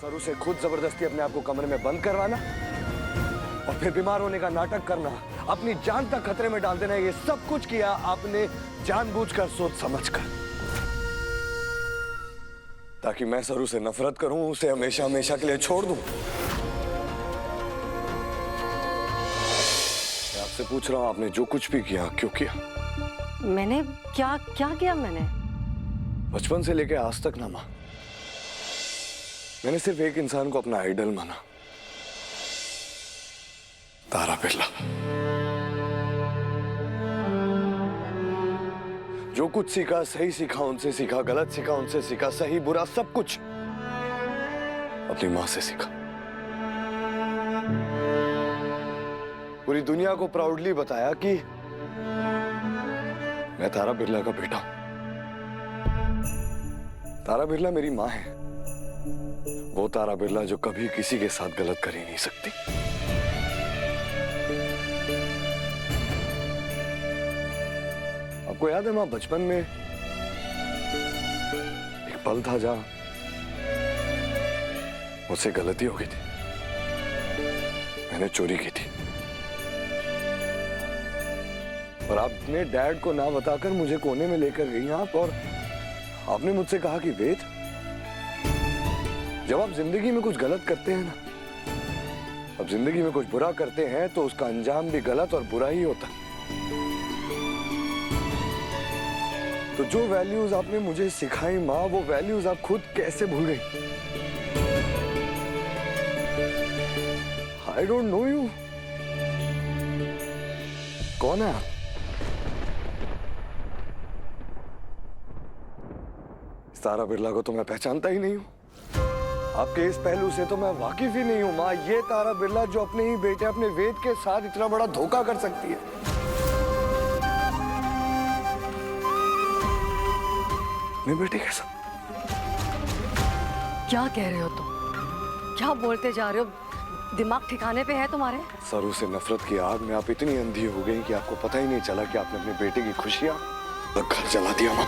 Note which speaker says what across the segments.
Speaker 1: सरू से खुद जबरदस्ती अपने आप को कमरे में बंद करवाना और फिर बीमार होने का नाटक करना, अपनी जान तक खतरे में डाल देना, ये सब कुछ किया आपने जानबूझकर, सोच समझकर, ताकि मैं सरू से नफरत करूं, उसे हमेशा हमेशा के लिए छोड़ दूं। मैं आपसे पूछ रहा हूं, आपने जो कुछ भी किया क्यों किया?
Speaker 2: मैंने क्या किया? मैंने
Speaker 1: बचपन से लेकर आज तक ना मां, मैंने सिर्फ एक इंसान को अपना आइडल माना, तारा बिरला। जो कुछ सीखा सही सीखा उनसे सीखा, गलत सीखा उनसे सीखा, सही बुरा सब कुछ अपनी मां से सीखा। पूरी दुनिया को प्राउडली बताया कि मैं तारा बिरला का बेटा हूं। तारा बिरला मेरी मां है, वो तारा बिरला जो कभी किसी के साथ गलत कर ही नहीं सकती। आपको याद है मां, बचपन में एक पल था जहां मुझसे गलती हो गई थी, मैंने चोरी की थी और आपने डैड को ना बताकर मुझे कोने में लेकर गई आप, और आपने मुझसे कहा कि वेद, जब आप जिंदगी में कुछ गलत करते हैं ना, अब जिंदगी में कुछ बुरा करते हैं तो उसका अंजाम भी गलत और बुरा ही होता है। तो जो वैल्यूज आपने मुझे सिखाई माँ, वो वैल्यूज आप खुद कैसे भूल गई? I don't know you. कौन है आप? तारा बिरला को तो मैं पहचानता ही नहीं हूं, आपके इस पहलू से तो मैं वाकिफ ही नहीं हूं माँ। ये तारा बिरला जो अपने ही बेटे अपने वेद के साथ इतना बड़ा धोखा कर सकती है। मेरे बेटे के साथ
Speaker 2: क्या कह रहे हो तुम? क्या बोलते जा रहे हो? दिमाग ठिकाने पे है तुम्हारे?
Speaker 1: सरू से नफरत की आग में आप इतनी अंधी हो गई कि आपको पता ही नहीं चला कि आपने अपने बेटे की खुशियां घर जला दिया माँ।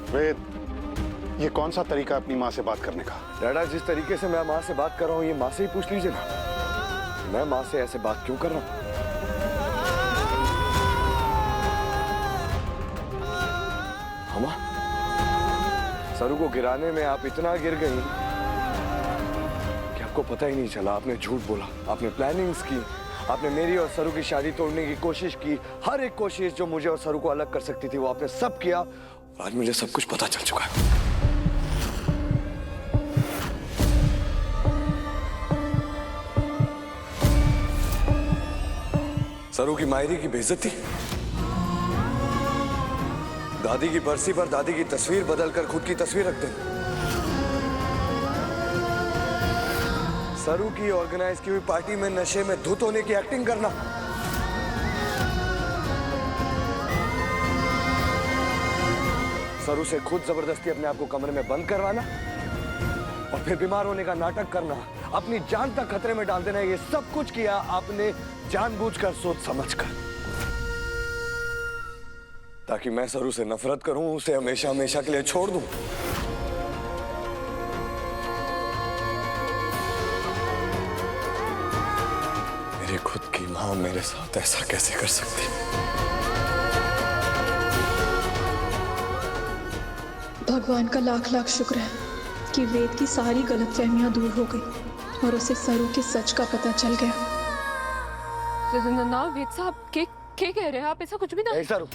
Speaker 3: वेद, ये कौन सा तरीका अपनी माँ से बात करने का?
Speaker 1: डैडा, जिस तरीके से मैं माँ से बात कर रहा हूँ, ये माँ से ही पूछ लीजिए ना, मैं माँ से ऐसे बात क्यों कर रहा हूँ। माँ, सरू को गिराने में आप इतना गिर गई कि आपको पता ही नहीं चला। आपने झूठ बोला, आपने प्लानिंग्स की, आपने मेरी और सरू की शादी तोड़ने की कोशिश की। हर एक कोशिश जो मुझे और सरू को अलग कर सकती थी वो आपने सब किया। आज मुझे सब कुछ पता चल चुका है। सरू की मायरी की बेइज्जती, दादी की बरसी पर दादी की तस्वीर बदलकर खुद की तस्वीर रख देना, सरू की ऑर्गेनाइज की हुई पार्टी में नशे में धुत होने की एक्टिंग करना, सरू से खुद जबरदस्ती अपने आप को कमरे में बंद करवाना और फिर बीमार होने का नाटक करना, अपनी जान तक खतरे में डाल देना, ये सब कुछ किया आपने जानबूझकर, सोच समझकर, ताकि मैं सरू से नफरत करूं, उसे हमेशा हमेशा के लिए छोड़ दूं। मेरी खुद की मां मेरे साथ ऐसा कैसे कर सकती?
Speaker 4: भगवान का लाख लाख शुक्र है कि वेद की सारी गलतफहमियां दूर हो गई और उसे सरू के सच का पता चल गया।
Speaker 5: ना वेद साहब, क्या कह रहे हैं आप? ऐसा कुछ भी ना।
Speaker 1: सरू,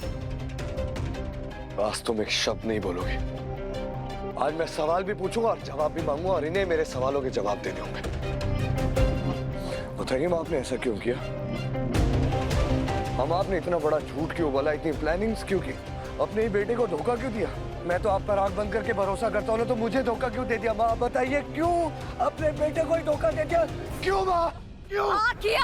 Speaker 1: आज तुम एक शब्द नहीं बोलोगे। आज मैं सवाल भी पूछूंगा और जवाब भी मांगूंगा और इन्हें मेरे सवालों के जवाब देने होंगे। बताइए मां, आपने ऐसा क्यों किया? हम आपने इतना बड़ा झूठ क्यों बोला, इतनी प्लानिंग्स क्यों की, अपने ही बेटे को धोखा क्यों दिया? मैं तो आप पर आंख बंद करके भरोसा करता हूँ ना, तो मुझे धोखा क्यों दे दिया? माँ बताइए, क्यों अपने बेटे को ही धोखा दे दिया? क्यों माँ, क्यों?
Speaker 2: किया